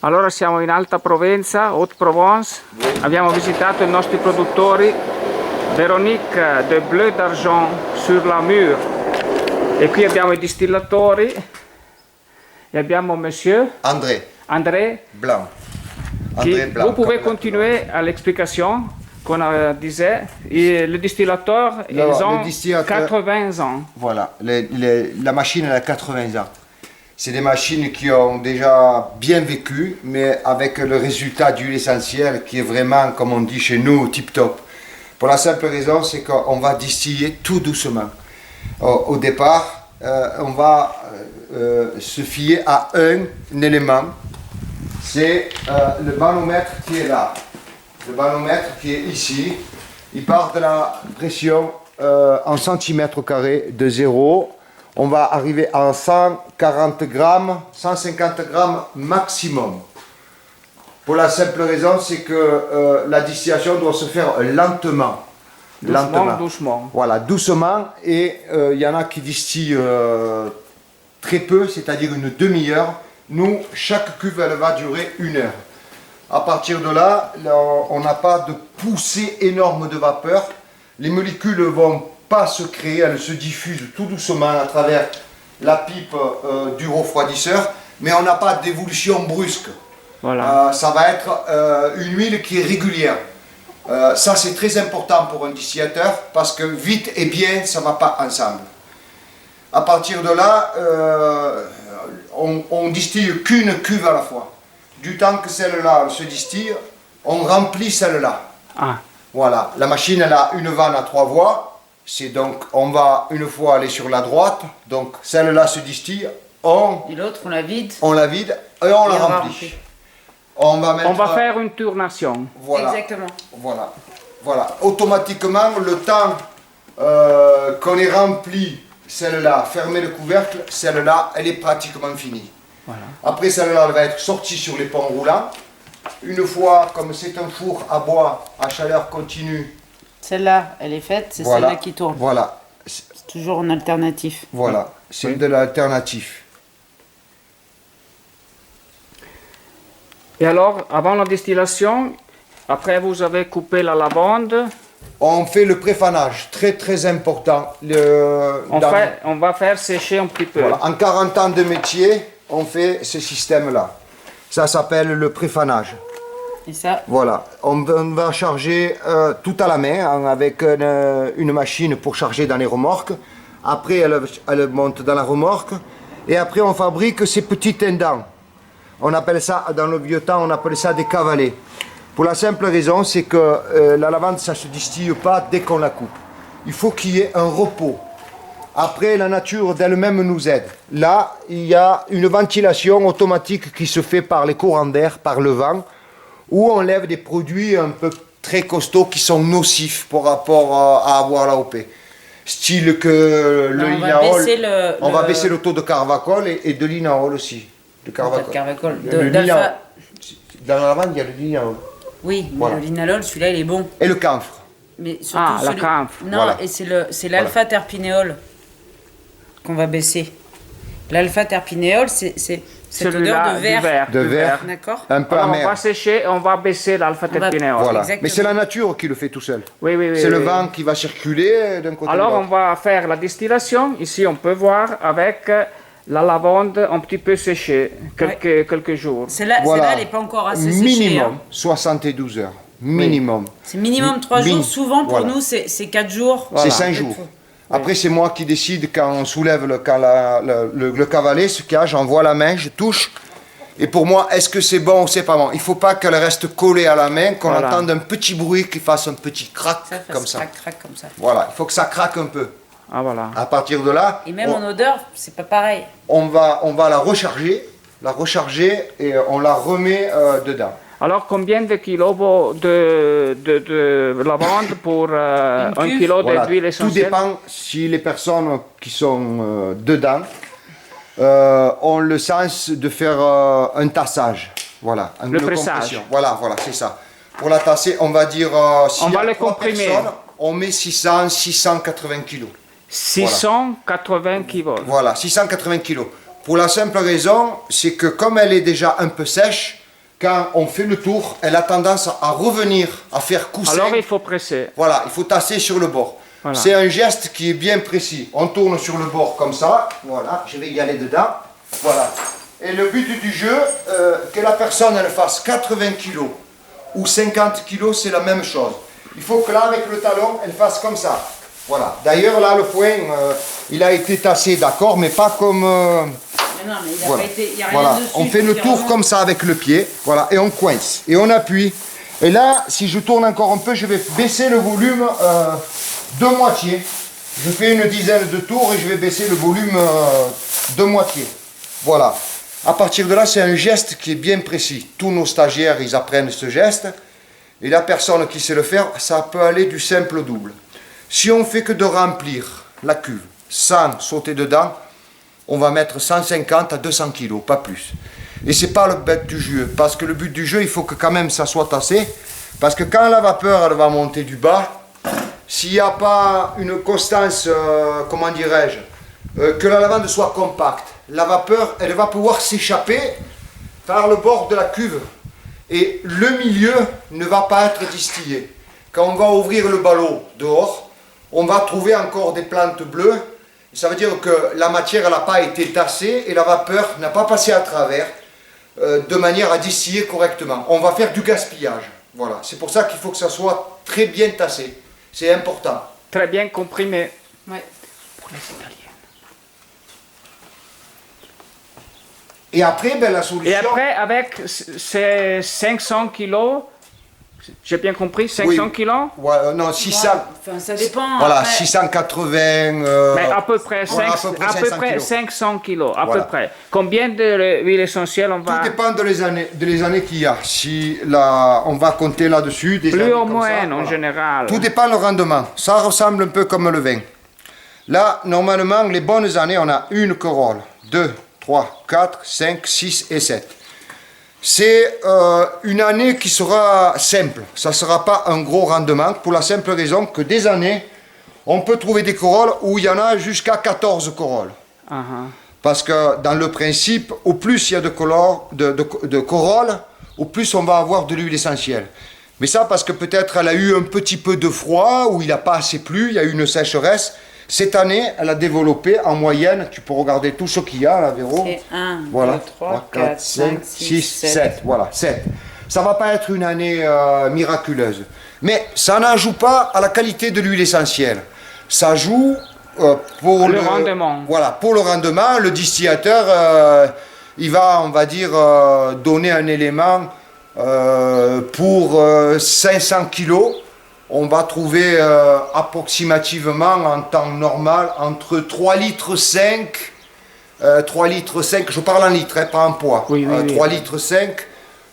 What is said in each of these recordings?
Allora siamo in Alta Provenza, Haute-Provence, abbiamo visitato i nostri produttori, Véronique de Bleu d'Argent sur la Mure, e qui abbiamo i distillatori e abbiamo Monsieur André Blanc. Vous pouvez continuer à l'explication qu'on disait, le distillateur, ils ont 80 ans. Voilà, la machine elle a 80 ans. C'est des machines qui ont déjà bien vécu, mais avec le résultat d'huile essentielle qui est vraiment, comme on dit chez nous, tip top. Pour la simple raison, c'est qu'on va distiller tout doucement. Au départ, on va se fier à un élément, c'est le banomètre qui est là. Le banomètre qui est ici, il part de la pression en centimètres carrés de 0. On va arriver à 140 grammes, 150 grammes maximum. Pour la simple raison, c'est que la distillation doit se faire lentement. Doucement. Voilà, doucement. Et il y en a qui distillent très peu, c'est-à-dire une demi-heure. Nous, chaque cuve, elle va durer 1 heure. À partir de là, on n'a pas de poussée énorme de vapeur. Les molécules ne vont pas se créer, elles se diffusent tout doucement à travers la pipe du refroidisseur, mais on n'a pas d'évolution brusque. Voilà. Ça va être une huile qui est régulière. Ça, c'est très important pour un distillateur parce que vite et bien, ça ne va pas ensemble. À partir de là, on distille qu'une cuve à la fois. Du temps que celle-là se distille, on remplit celle-là. Ah. Voilà, la machine elle a une vanne à 3 voies. C'est donc, on va une fois aller sur la droite, donc celle-là se distille, et l'autre on la vide. On la vide et on la remplit. On va faire une tournation. Voilà. Exactement. Voilà. Automatiquement, le temps qu'on ait rempli celle-là, fermé le couvercle, celle-là, elle est pratiquement finie. Voilà. Après, celle-là, elle va être sortie sur les ponts roulants. Une fois, comme c'est un four à bois à chaleur continue, celle-là, elle est faite, c'est celle-là qui tourne. Voilà. C'est toujours en alternatif. Voilà, c'est de l'alternatif. Et alors, avant la distillation, après vous avez coupé la lavande. On fait le préfanage, très très important. On va faire sécher un petit peu. Voilà. En 40 ans de métier, on fait ce système-là. Ça s'appelle le préfanage. Et ça? Voilà, on va charger tout à la main avec une machine pour charger dans les remorques. Après, elle monte dans la remorque. Et après, on fabrique ces petits indents. On appelle ça, dans le vieux temps, on appelait ça des cavalets. Pour la simple raison, c'est que la lavande, ça ne se distille pas dès qu'on la coupe. Il faut qu'il y ait un repos. Après, la nature d'elle-même nous aide. Là, il y a une ventilation automatique qui se fait par les courants d'air, par le vent, où on lève des produits un peu très costauds qui sont nocifs par rapport à avoir l'AOP. Style que le linalol, on va baisser le taux de carvacol et de linalol aussi. De carvacol. Dans la lavande, il y a le linalol. Oui, mais voilà. Le linalol, celui-là, il est bon. Et le camphre. Mais surtout la camphre. Non, voilà. Et c'est l'alpha-terpinéol qu'on va baisser. L'alpha-terpinéol, c'est cette odeur de verre. De verre. D'accord. Un peu amer. On va sécher, on va baisser l'alpha-terpinéol. Voilà. Mais c'est la nature qui le fait tout seul. Oui. C'est le vent qui va circuler d'un côté. Alors on va faire la distillation. Ici on peut voir avec la lavande un petit peu séchée, quelques jours. Celle-là, elle n'est pas encore assez séchée. Minimum 72 heures. Minimum. Oui. C'est minimum 3 jours. Souvent pour nous c'est 4 jours. C'est 5 jours. Après, c'est moi qui décide quand on soulève le cavalet, ce qu'il y a, j'envoie la main, je touche. Et pour moi, est-ce que c'est bon ou c'est pas bon? Il ne faut pas qu'elle reste collée à la main, qu'on entende un petit bruit qui fasse un petit crack comme ça. Crac comme ça. Voilà, il faut que ça craque un peu. Ah voilà. À partir de là... Et même en odeur, c'est pas pareil. On va la recharger et on la remet dedans. Alors, combien de kilos de lavande pour 1 kilo d'huile essentielle? Tout dépend si les personnes qui sont dedans ont le sens de faire un tassage. Voilà, le pressage. Voilà, c'est ça. Pour la tasser, on va dire, on va le comprimer. On met 680 kilos. 680 kilos. Voilà, 680 kilos. Pour la simple raison, c'est que comme elle est déjà un peu sèche, quand on fait le tour, elle a tendance à revenir, à faire coussin. Alors il faut presser. Voilà, il faut tasser sur le bord. Voilà. C'est un geste qui est bien précis. On tourne sur le bord comme ça. Voilà, je vais y aller dedans. Voilà. Et le but du jeu, que la personne elle fasse 80 kg ou 50 kg, c'est la même chose. Il faut que là, avec le talon, elle fasse comme ça. Voilà. D'ailleurs, là, le foin, il a été tassé, d'accord, mais pas comme... Mais non, mais il a voilà. pas été, il y a rien Voilà. dessus. On fait le c'est tour vraiment- comme ça avec le pied. Voilà. Et on coince. Et on appuie. Et là, si je tourne encore un peu, je vais baisser le volume de moitié. Je fais une dizaine de tours et je vais baisser le volume de moitié. Voilà. À partir de là, c'est un geste qui est bien précis. Tous nos stagiaires, ils apprennent ce geste. Et la personne qui sait le faire, ça peut aller du simple au double. Si on fait que de remplir la cuve sans sauter dedans, on va mettre 150 à 200 kg, pas plus. Et c'est pas le but du jeu, parce que le but du jeu, il faut que quand même ça soit tassé, parce que quand la vapeur, elle va monter du bas, s'il n'y a pas une constance, comment dirais-je, que la lavande soit compacte, la vapeur, elle va pouvoir s'échapper par le bord de la cuve. Et le milieu ne va pas être distillé. Quand on va ouvrir le ballot dehors, on va trouver encore des plantes bleues. Ça veut dire que la matière n'a pas été tassée et la vapeur n'a pas passé à travers de manière à distiller correctement. On va faire du gaspillage. Voilà. C'est pour ça qu'il faut que ça soit très bien tassé. C'est important. Très bien comprimé. Ouais. Pour les Italiens. Et après, ben, la solution... Et après, avec ces 500 kilos, j'ai bien compris, 500 Oui. kilos. Ouais, non, 600... Enfin, ça dépend. Voilà, après. 680... Mais à peu près, voilà, à peu près 500 kilos. 500 kilos, à Voilà. peu près. Combien d'huile essentielle on va... Tout dépend de les années qu'il y a. Si on va compter là-dessus. Des Plus années ou comme moins, ça, en voilà. général. Tout dépend le rendement. Ça ressemble un peu comme le vin. Là, normalement, les bonnes années, on a une corolle, 2, 3, 4, 5, 6 et 7. C'est une année qui sera simple. Ça ne sera pas un gros rendement pour la simple raison que des années, on peut trouver des corolles où il y en a jusqu'à 14 corolles. Uh-huh. Parce que dans le principe, au plus il y a de corolles, au plus on va avoir de l'huile essentielle. Mais ça parce que peut-être elle a eu un petit peu de froid, ou il n'a pas assez plu, il y a eu une sécheresse. Cette année, elle a développé en moyenne, tu peux regarder tout ce qu'il y a là, Véro. C'est 1, Voilà. 2, 3, 4, 5, 6, 7. Voilà, 7. Ça ne va pas être une année miraculeuse. Mais ça n'en joue pas à la qualité de l'huile essentielle. Ça joue pour Le rendement. Voilà, pour le rendement. Le distillateur, il va, on va dire, donner un élément pour 500 kilos. On va trouver approximativement en temps normal entre 3 litres 5, 3 litres 5, je parle en litres, hein, pas en poids, Oui, oui, 3 oui. litres 5,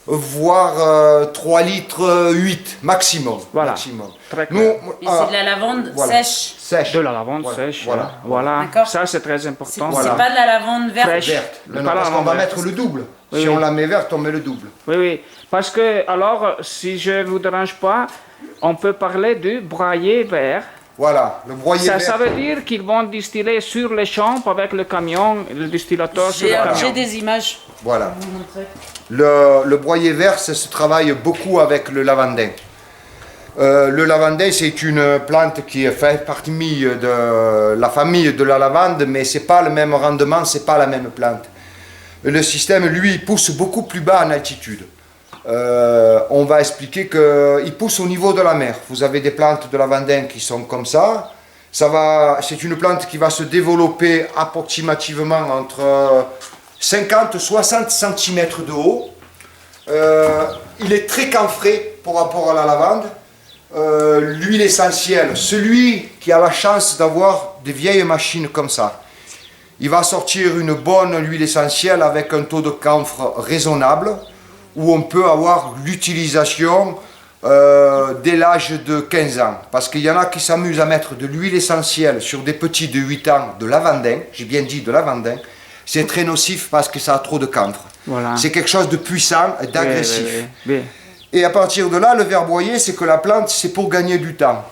voire 3 litres 8 maximum. Voilà. Maximum. Très clair. Nous, Et c'est de la lavande voilà. sèche. Sèche. De la lavande Voilà, sèche. voilà. hein. Voilà. D'accord. Ça, c'est très C'est important. Voilà. c'est pas de la lavande verte. Fraîche. Verte. Pas Non, la parce qu'on lavande va verte. mettre le double. Oui, Si oui. on la met verte, on met le double. Oui, oui. Parce que, alors, si je ne vous dérange pas, on peut parler du broyer vert. Voilà, le broyer Ça, vert. ça veut dire qu'ils vont distiller sur les champs avec le camion, le distillateur sur le camion. J'ai des images. Voilà. à vous montrer. Le broyer vert, ça se travaille beaucoup avec le lavandin. Le lavandin, c'est une plante qui fait partie de la famille de la lavande, mais c'est pas le même rendement, c'est pas la même plante. Le système, lui, pousse beaucoup plus bas en altitude. On va expliquer qu'il pousse au niveau de la mer. Vous avez des plantes de lavandin qui sont comme ça. C'est une plante qui va se développer approximativement entre 50 et 60 cm de haut. Il est très camphré par rapport à la lavande. L'huile essentielle, celui qui a la chance d'avoir des vieilles machines comme ça, il va sortir une bonne huile essentielle avec un taux de camphre raisonnable, où on peut avoir l'utilisation dès l'âge de 15 ans. Parce qu'il y en a qui s'amusent à mettre de l'huile essentielle sur des petits de 8 ans de lavandin, j'ai bien dit de lavandin, c'est très nocif parce que ça a trop de camphre. Voilà. C'est quelque chose de puissant et d'agressif. Oui, oui, oui. Et à partir de là, le verboyer, c'est que la plante, c'est pour gagner du temps.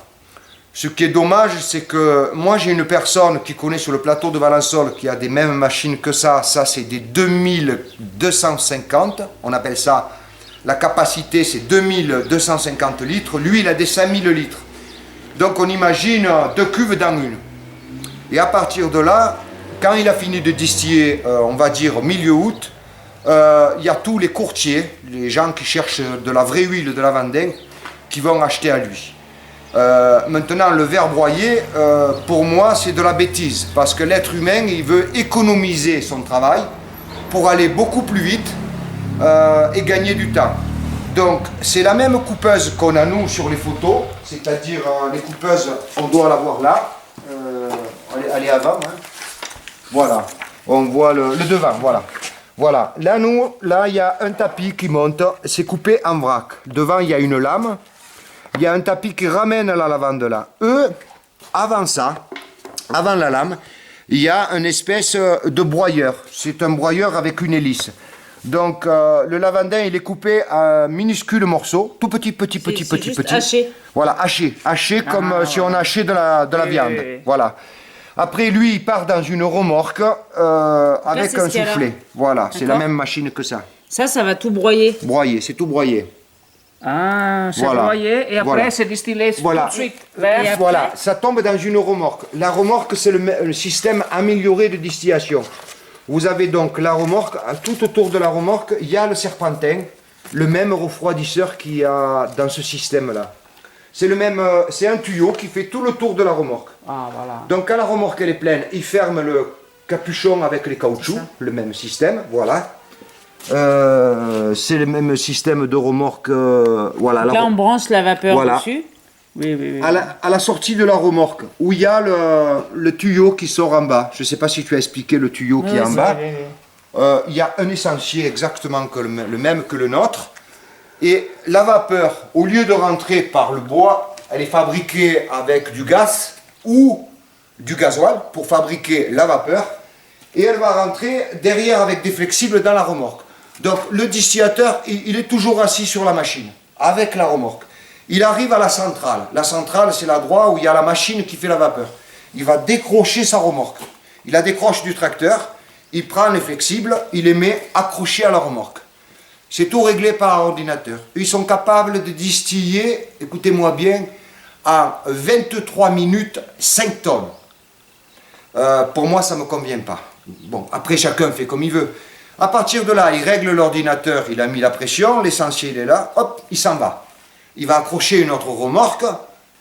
Ce qui est dommage, c'est que moi, j'ai une personne qui connaît sur le plateau de Valençol qui a des mêmes machines que ça. Ça, c'est des 2250. On appelle ça la capacité c'est 2250 litres, lui il a des 5000 litres. Donc on imagine 2 cuves dans une. Et à partir de là, quand il a fini de distiller, on va dire milieu août, il y a tous les courtiers, les gens qui cherchent de la vraie huile de lavandin, qui vont acheter à lui. Maintenant, le verre broyé, pour moi, c'est de la bêtise, parce que l'être humain, il veut économiser son travail pour aller beaucoup plus vite et gagner du temps. Donc, c'est la même coupeuse qu'on a nous sur les photos, c'est-à-dire les coupeuses, on doit la voir là, elle est avant, hein. Voilà, on voit le devant, voilà. Voilà, là, il y a un tapis qui monte, c'est coupé en vrac. Devant, il y a une lame. Il y a un tapis qui ramène la lavande là. Eux, avant ça, avant la lame, il y a une espèce de broyeur. C'est un broyeur avec une hélice. Donc, le lavandin, il est coupé en minuscules morceaux, tout petit. Juste haché. Voilà, haché comme si on hachait de la viande. Oui. Voilà. Après, lui, il part dans une remorque avec un soufflet. Voilà, c'est la même machine que ça. Ça va tout broyer. Broyer, c'est tout broyé. Ah, c'est Voilà. broyé et après Voilà. c'est distillé Voilà. tout de suite. Et après- Voilà, ça tombe dans une remorque. La remorque, c'est le système amélioré de distillation. Vous avez donc la remorque, tout autour de la remorque, il y a le serpentin, le même refroidisseur qu'il y a dans ce système-là. C'est le même, c'est un tuyau qui fait tout le tour de la remorque. Ah, voilà. Donc quand la remorque elle est pleine, il ferme le capuchon avec les caoutchoucs, le même système, voilà. C'est le même système de remorque, voilà. Là, on branche la vapeur Voilà. dessus. Oui. À la sortie de la remorque, où il y a le tuyau qui sort en bas, je ne sais pas si tu as expliqué le tuyau qui est en c'est bas, Oui. il y a un essencier exactement que le même que le nôtre, et la vapeur, au lieu de rentrer par le bois, elle est fabriquée avec du gaz ou du gasoil pour fabriquer la vapeur, et elle va rentrer derrière avec des flexibles dans la remorque. Donc le distillateur, il est toujours assis sur la machine, avec la remorque. Il arrive à la centrale. La centrale, c'est l'endroit où il y a la machine qui fait la vapeur. Il va décrocher sa remorque. Il la décroche du tracteur, il prend les flexibles, il les met accrochés à la remorque. C'est tout réglé par ordinateur. Ils sont capables de distiller, écoutez-moi bien, en 23 minutes, 5 tonnes. Pour moi, ça ne me convient pas. Bon, après, chacun fait comme il veut. À partir de là, il règle l'ordinateur, il a mis la pression, l'essentiel est là, hop, il s'en va. Il va accrocher une autre remorque,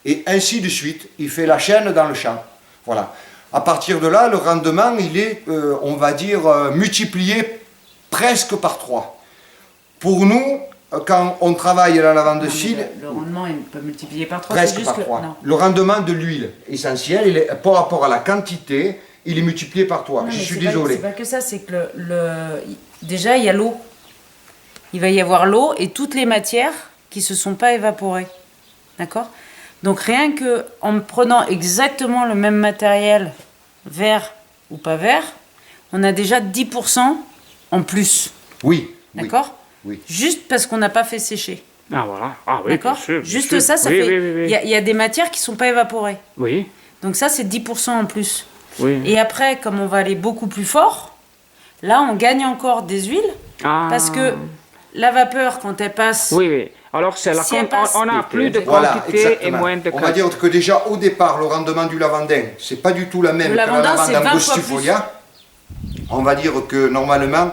et ainsi de suite. Il fait la chaîne dans le champ. Voilà. À partir de là, le rendement, il est, on va dire, multiplié presque par 3. Pour nous, quand on travaille à la lavande de cils, Le rendement est pas multiplié par 3. presque par 3. Le rendement de l'huile essentielle, il est, par rapport à la quantité, il est multiplié par 3. Je suis désolé. C'est pas que ça, c'est que déjà, il y a l'eau. Il va y avoir l'eau et toutes les matières qui se sont pas évaporées. D'accord? Donc rien que en prenant exactement le même matériel, vert ou pas vert, on a déjà 10% en plus. Oui. D'accord? Oui. Juste parce qu'on n'a pas fait sécher. Ah, voilà. Ah, oui, D'accord? bien sûr, bien Juste sûr. ça, ça Oui, fait. oui. Il y a des matières qui sont pas évaporées. Oui, Donc ça, c'est 10% en plus. oui. Et après, comme on va aller beaucoup plus fort, là, on gagne encore des huiles. Ah. Parce que la vapeur, quand elle passe, Oui. Alors, c'est la Si elle passe- on a plus de Voilà, quantité et exactement. moins de On va qualité. dire que déjà au départ, le rendement du lavandin, c'est pas du tout la même Le que la lavandin, lavande c'est 20 fois angustifolia. On va dire que normalement,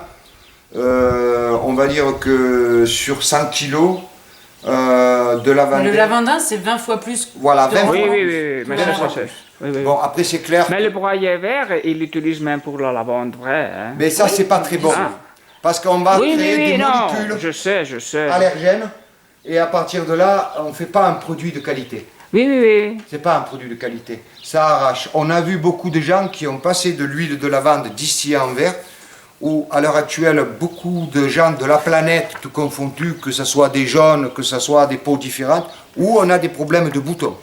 on va dire que sur 100 kilos de lavandin. le lavandin, c'est 20 fois plus. Voilà, de 20 Oui, fois. oui. Mais ça, ça, c'est. Oui, oui. Bon, après c'est clair. Mais le broyer vert, il l'utilise même pour la lavande vraie. Hein. Mais ça, c'est pas très bon. Ah. Parce qu'on va Oui, créer des non. molécules Je sais. allergènes. Et à partir de là, on ne fait pas un produit de qualité. Oui. C'est pas un produit de qualité. Ça arrache. On a vu beaucoup de gens qui ont passé de l'huile de lavande distillée en verre, où à l'heure actuelle, beaucoup de gens de la planète, tout confondu, que ce soit des jaunes, que ce soit des peaux différentes, où on a des problèmes de boutons.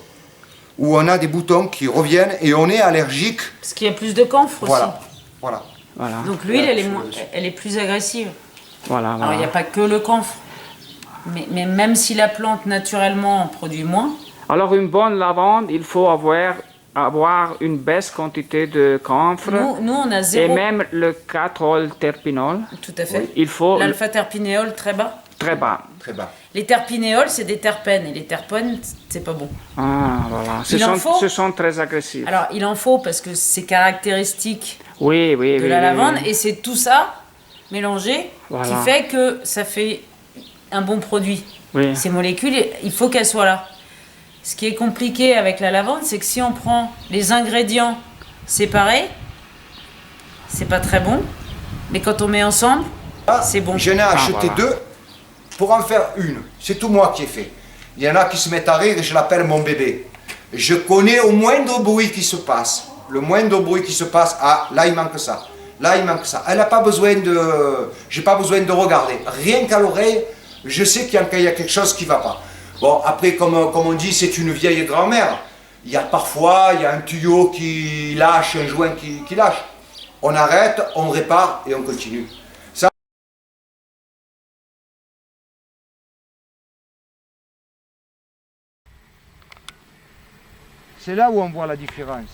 Où on a des boutons qui reviennent et on est allergique. Parce qu'il y a plus de camphre Voilà. Voilà. Voilà. aussi. Donc l'huile, elle est, Voilà, elle est plus agressive. Voilà. Alors il n'y a pas que le camphre. Mais même si la plante naturellement en produit moins, Alors, une bonne lavande, il faut avoir une baisse quantité de camphre nous on a et zéro. même le 4-ol terpinol. Tout à fait. Il faut L'alpha-terpinéol très bas. Très bas. Très bas. Les terpinéols, c'est des terpènes, et les terpènes, c'est pas bon. Ah, voilà. Il en faut. Ce sont très agressifs. Alors, il en faut parce que c'est caractéristique Oui, oui, de oui. la oui, lavande, oui. et c'est tout ça mélangé Voilà. qui fait que ça fait un bon produit. Oui. Ces molécules, il faut qu'elles soient là. Ce qui est compliqué avec la lavande, c'est que si on prend les ingrédients séparés, c'est pas très bon, mais quand on met ensemble, c'est bon. J'en ai acheté voilà. 2 pour en faire une. C'est tout moi qui ai fait. Il y en a qui se mettent à rire et je l'appelle mon bébé. Je connais au moindre bruit qui se passe. Le moindre bruit qui se passe, ah, là il manque ça. Là il manque ça. Elle n'a pas besoin de... J'ai pas besoin de regarder. Rien qu'à l'oreille, je sais qu'il y a quelque chose qui ne va pas. Bon, après, comme on dit, c'est une vieille grand-mère. Il y a un tuyau qui lâche, un joint qui lâche. On arrête, on répare et on continue. Ça, c'est là où on voit la différence.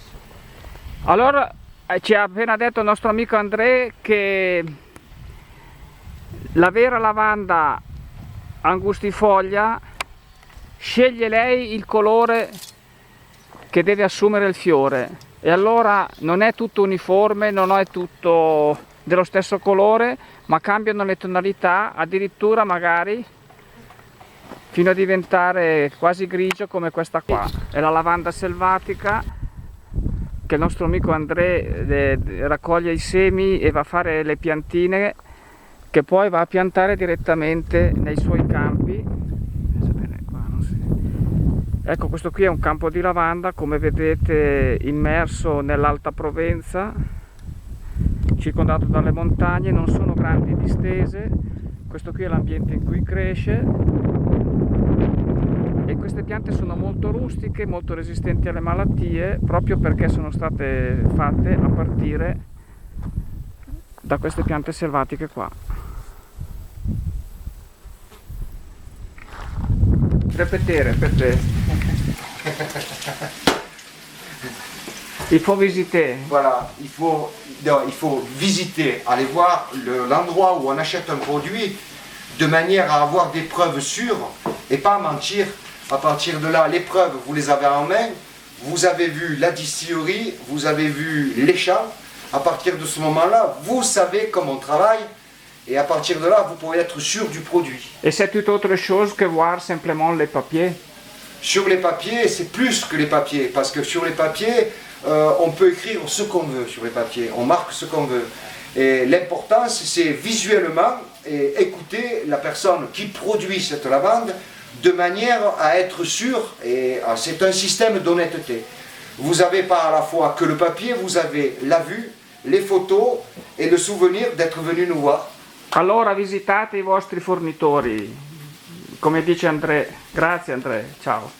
Allora, ci ha appena detto il nostro amico André che la vera lavanda angustifoglia sceglie lei il colore che deve assumere il fiore, e allora non è tutto uniforme, non è tutto dello stesso colore, ma cambiano le tonalità, addirittura magari fino a diventare quasi grigio come questa qua. È la lavanda selvatica che il nostro amico André raccoglie i semi e va a fare le piantine che poi va a piantare direttamente nei suoi campi. Ecco, questo qui è un campo di lavanda, come vedete, immerso nell'Alta Provenza, circondato dalle montagne. Non sono grandi distese, questo qui è l'ambiente in cui cresce, e queste piante sono molto rustiche, molto resistenti alle malattie, proprio perché sono state fatte a partire da queste piante selvatiche qua. Répétez. Il faut visiter. Voilà, il faut visiter, aller voir l'endroit où on achète un produit de manière à avoir des preuves sûres et pas mentir. À partir de là, les preuves, vous les avez en main, vous avez vu la distillerie, vous avez vu les champs. À partir de ce moment-là, vous savez comment on travaille. Et à partir de là, vous pouvez être sûr du produit. Et c'est tout autre chose que voir simplement les papiers. Sur les papiers, c'est plus que les papiers, parce que sur les papiers, on peut écrire ce qu'on veut sur les papiers, on marque ce qu'on veut. Et l'importance, c'est visuellement et écouter la personne qui produit cette lavande de manière à être sûr, et c'est un système d'honnêteté. Vous n'avez pas à la fois que le papier, vous avez la vue, les photos et le souvenir d'être venu nous voir. Allora visitate i vostri fornitori, come dice André. Grazie André, ciao.